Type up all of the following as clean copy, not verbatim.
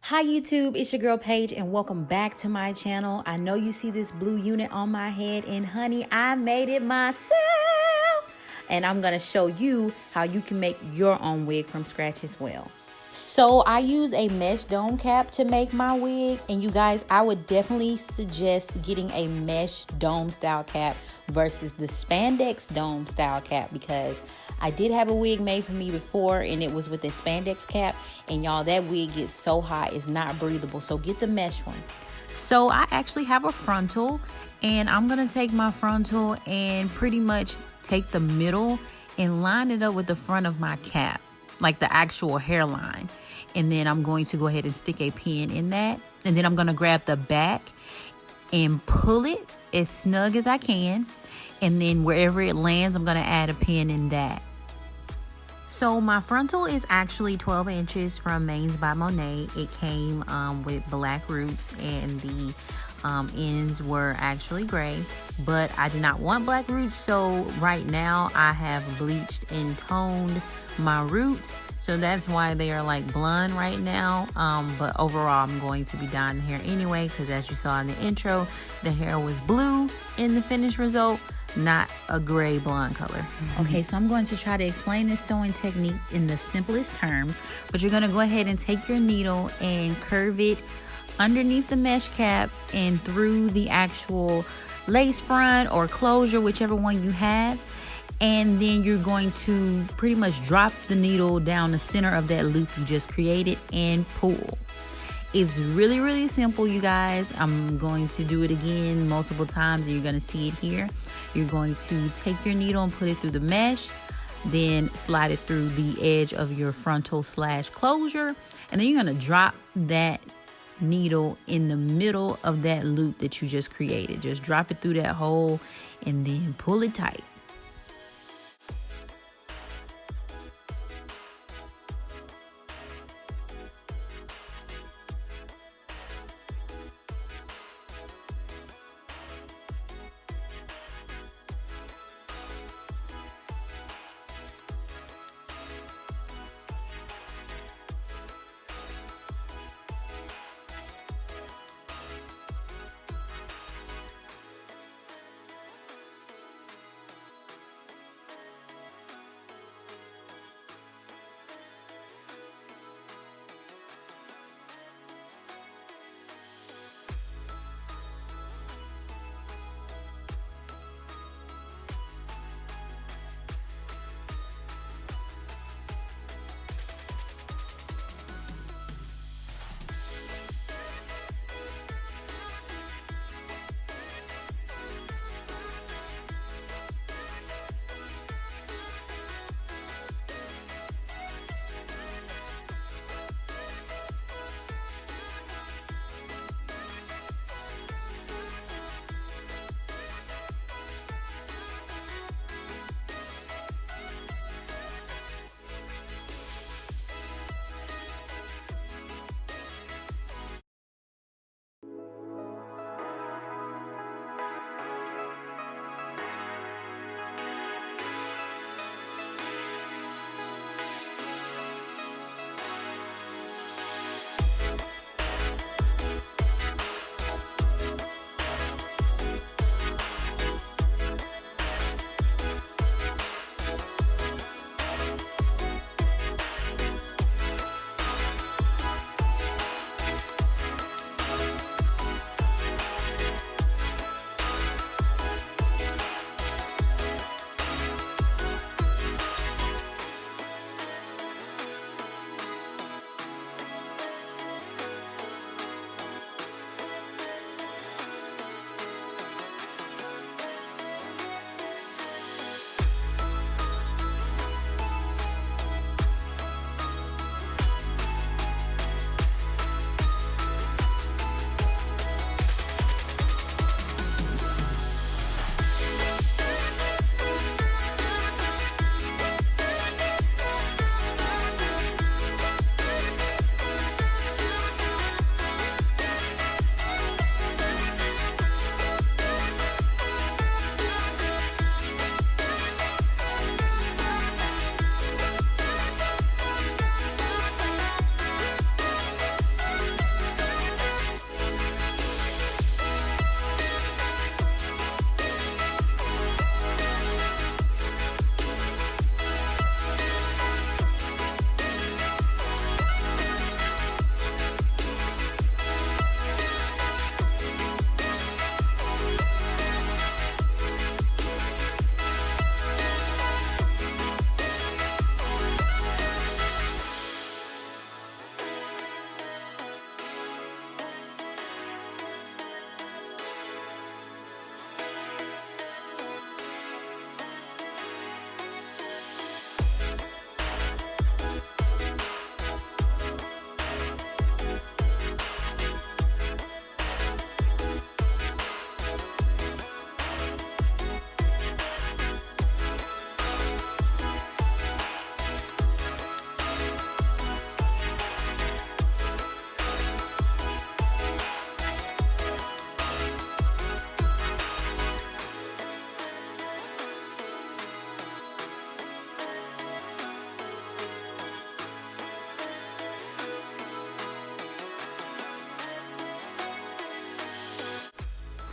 Hi YouTube, it's your girl Paige and welcome back to my channel. I know you see this blue unit on my head and honey, I made it myself. And I'm gonna show you how you can make your own wig from scratch as well. So I use a mesh dome cap to make my wig, and you guys, I would definitely suggest getting a mesh dome style cap versus the spandex dome style cap, because I did have a wig made for me before and it was with a spandex cap, and y'all, that wig gets so hot it's not breathable. So get the mesh one. So I actually have a frontal, and I'm gonna take my frontal and pretty much take the middle and line it up with the front of my cap, like the actual hairline. And then I'm going to go ahead and stick a pin in that. And then I'm gonna grab the back and pull it as snug as I can. And then wherever it lands, I'm gonna add a pin in that. So my frontal is actually 12 inches from Maine's By Monae. It came with black roots, and the ends were actually gray, but I did not want black roots, so right now I have bleached and toned my roots, so that's why they are like blonde right now. But overall I'm going to be dyeing the hair anyway, because as you saw in the intro, the hair was blue in the finished result, not a gray blonde color. Okay, so I'm going to try to explain this sewing technique in the simplest terms, but you're going to go ahead and take your needle and curve it underneath the mesh cap and through the actual lace front or closure, whichever one you have. And then you're going to pretty much drop the needle down the center of that loop you just created and pull. It's really, really simple, you guys. I'm going to do it again multiple times, and you're going to see it here. You're going to take your needle and put it through the mesh, then slide it through the edge of your frontal slash closure, and then you're going to drop that needle in the middle of that loop that you just created. Just drop it through that hole and then pull it tight.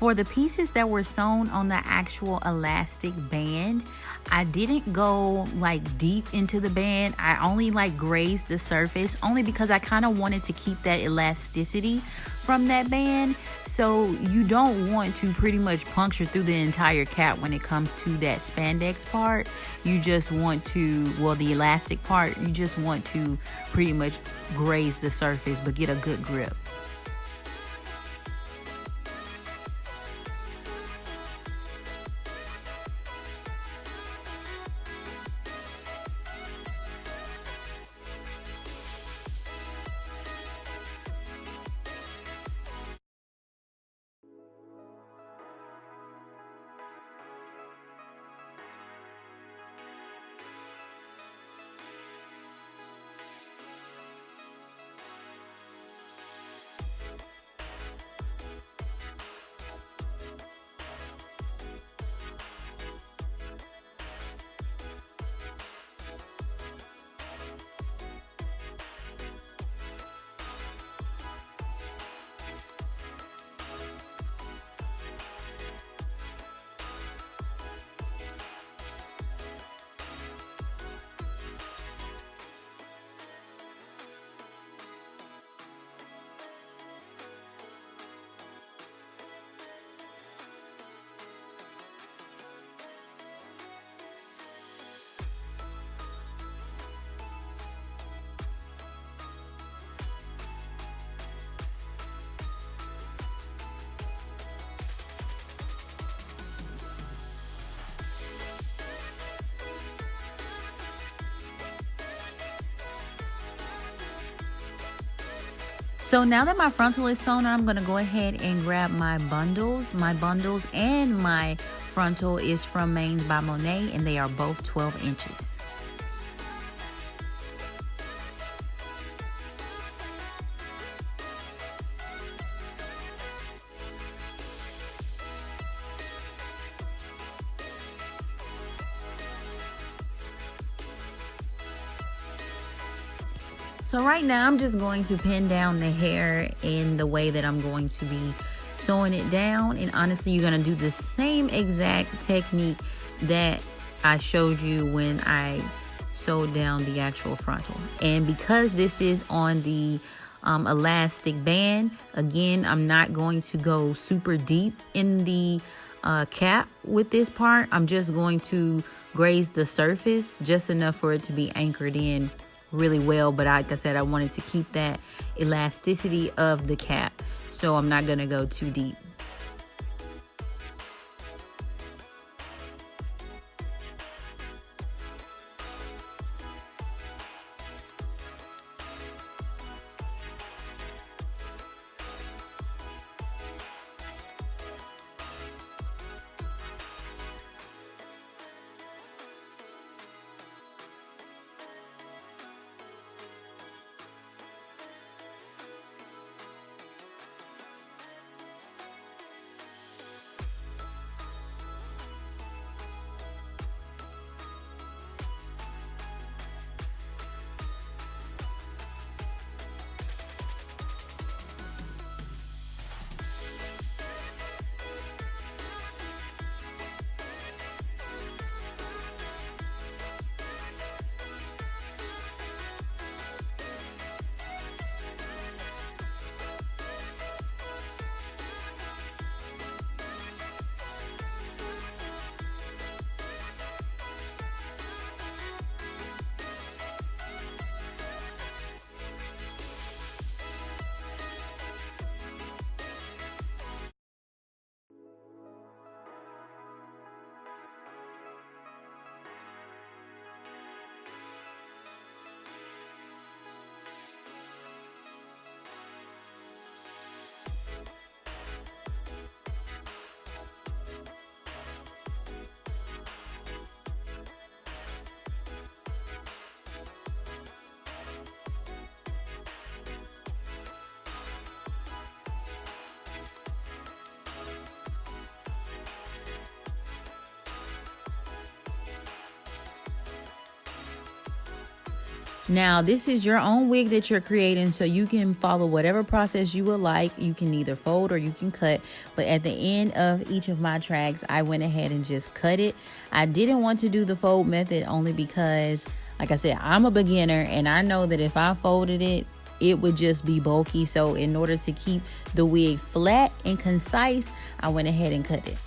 For the pieces that were sewn on the actual elastic band, I didn't go like deep into the band. I only like grazed the surface, only because I kind of wanted to keep that elasticity from that band. So you don't want to pretty much puncture through the entire cap when it comes to that spandex part. You just want to, well, the elastic part, you just want to pretty much graze the surface but get a good grip. So now that my frontal is sewn, I'm going to go ahead and grab my bundles. My bundles and my frontal is from By Monae, and they are both 12 inches. So right now I'm just going to pin down the hair in the way that I'm going to be sewing it down. And honestly, you're going to do the same exact technique that I showed you when I sewed down the actual frontal. And because this is on the elastic band, again, I'm not going to go super deep in the cap with this part. I'm just going to graze the surface just enough for it to be anchored in really well. But like I said, I wanted to keep that elasticity of the cap, so I'm not gonna go too deep. Now, this is your own wig that you're creating, so you can follow whatever process you would like. You can either fold or you can cut, but at the end of each of my tracks, I went ahead and just cut it. I didn't want to do the fold method only because, like I said, I'm a beginner and I know that if I folded it, it would just be bulky. So in order to keep the wig flat and concise, I went ahead and cut it.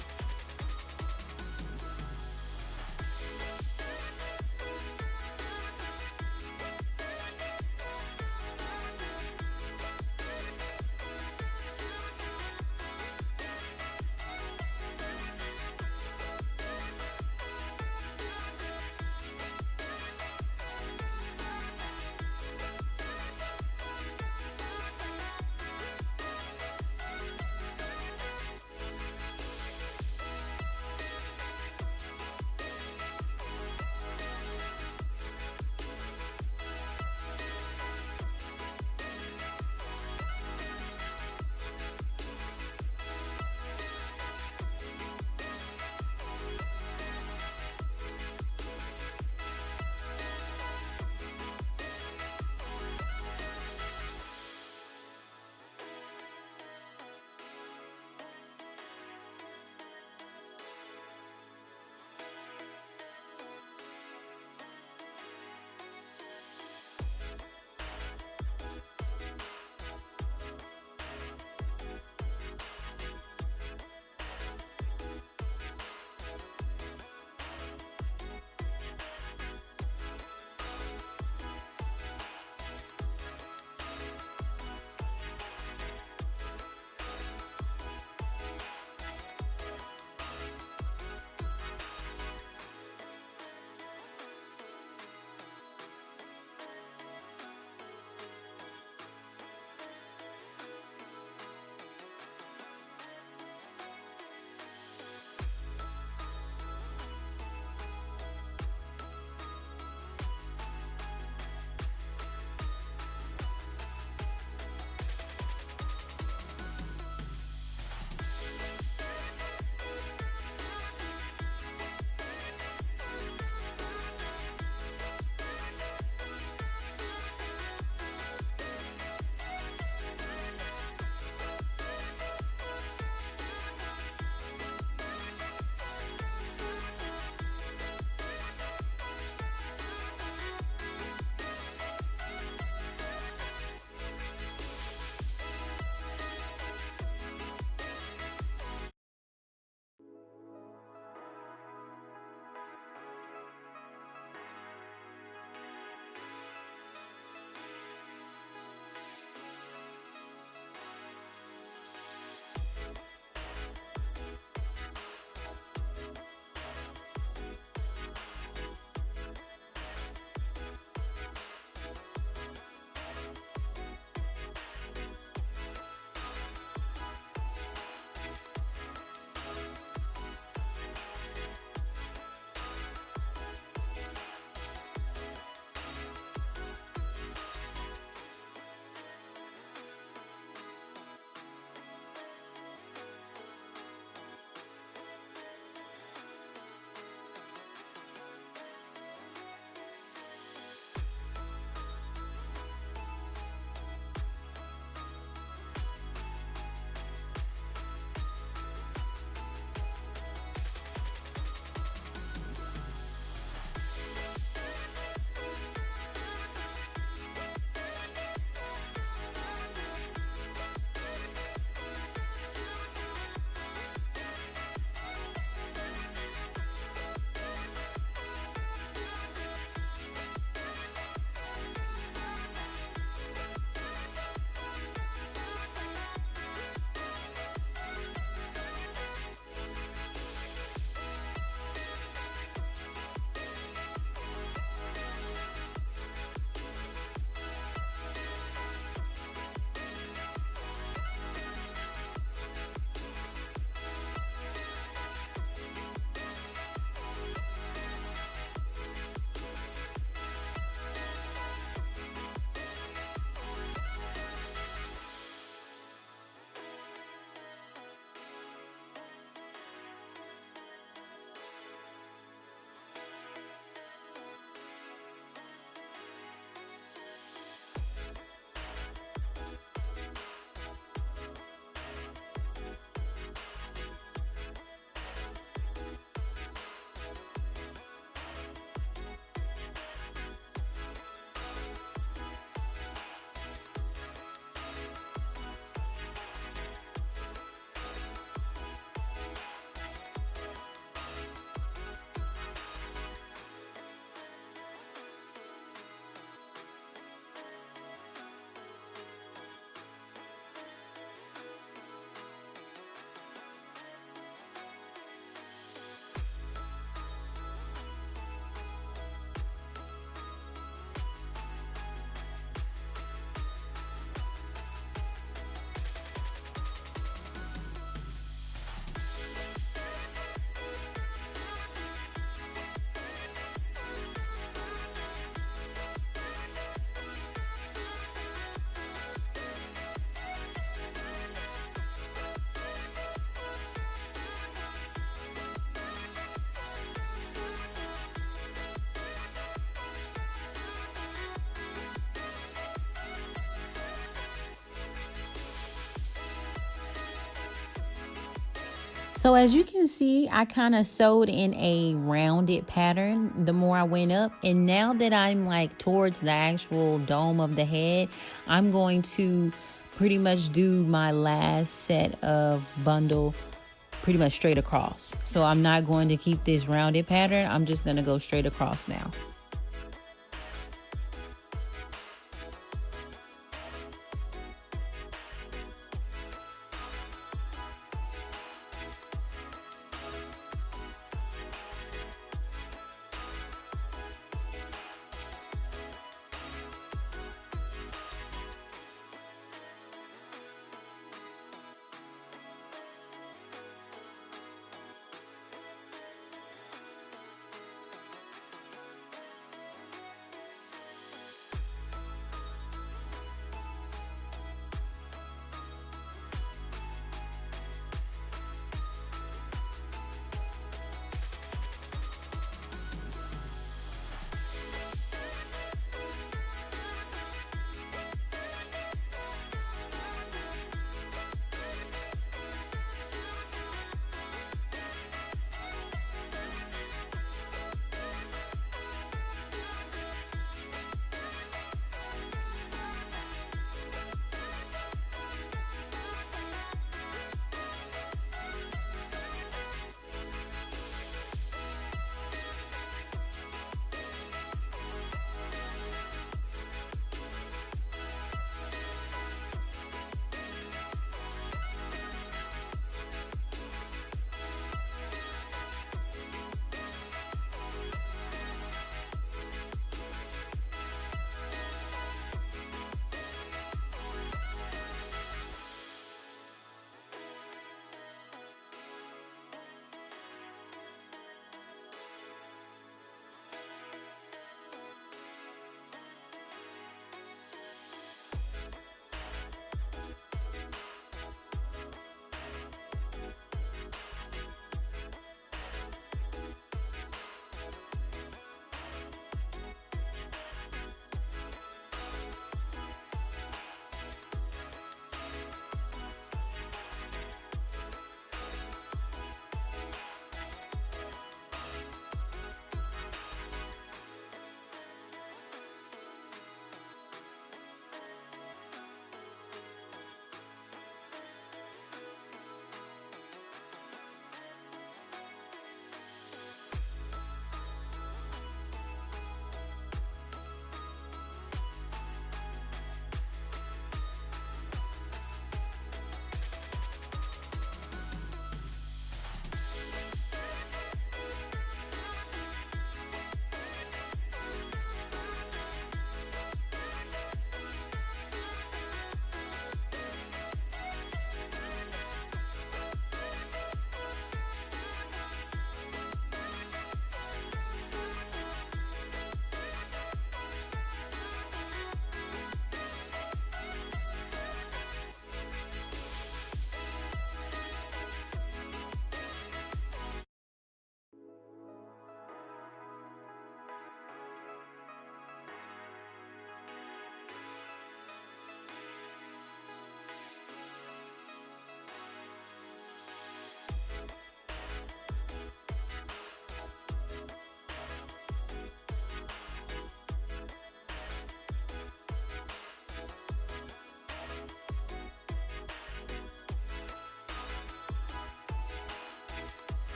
So as you can see, I kind of sewed in a rounded pattern the more I went up. And now that I'm like towards the actual dome of the head, I'm going to pretty much do my last set of bundle pretty much straight across. So I'm not going to keep this rounded pattern. I'm just going to go straight across now.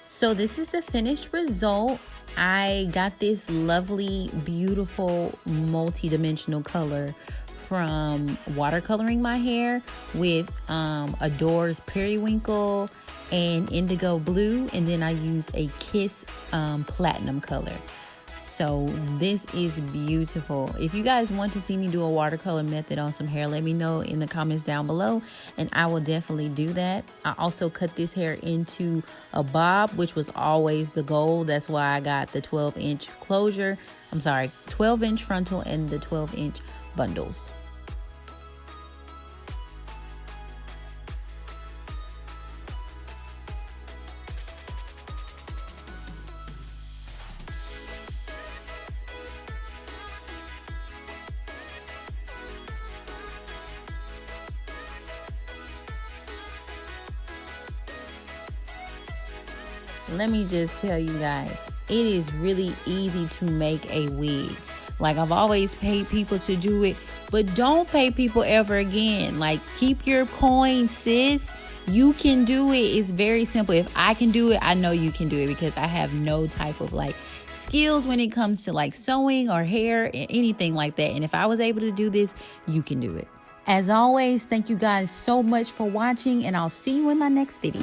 So this is the finished result. I got this lovely, beautiful, multi-dimensional color from watercoloring my hair with Adore's Periwinkle and Indigo blue, and then I use a Kiss platinum color. So this is beautiful. If you guys want to see me do a watercolor method on some hair, let me know in the comments down below, and I will definitely do that. I also cut this hair into a bob, which was always the goal. That's why I got the 12-inch closure. I'm sorry, 12-inch frontal and the 12-inch bundles. Let me just tell you guys, it is really easy to make a wig. Like, I've always paid people to do it, but don't pay people ever again. Like, keep your coin, sis. You can do it. It's very simple. If I can do it, I know you can do it, because I have no type of like skills when it comes to like sewing or hair, anything like that. And if I was able to do this, you can do it. As always, thank you guys so much for watching, and I'll see you in my next video.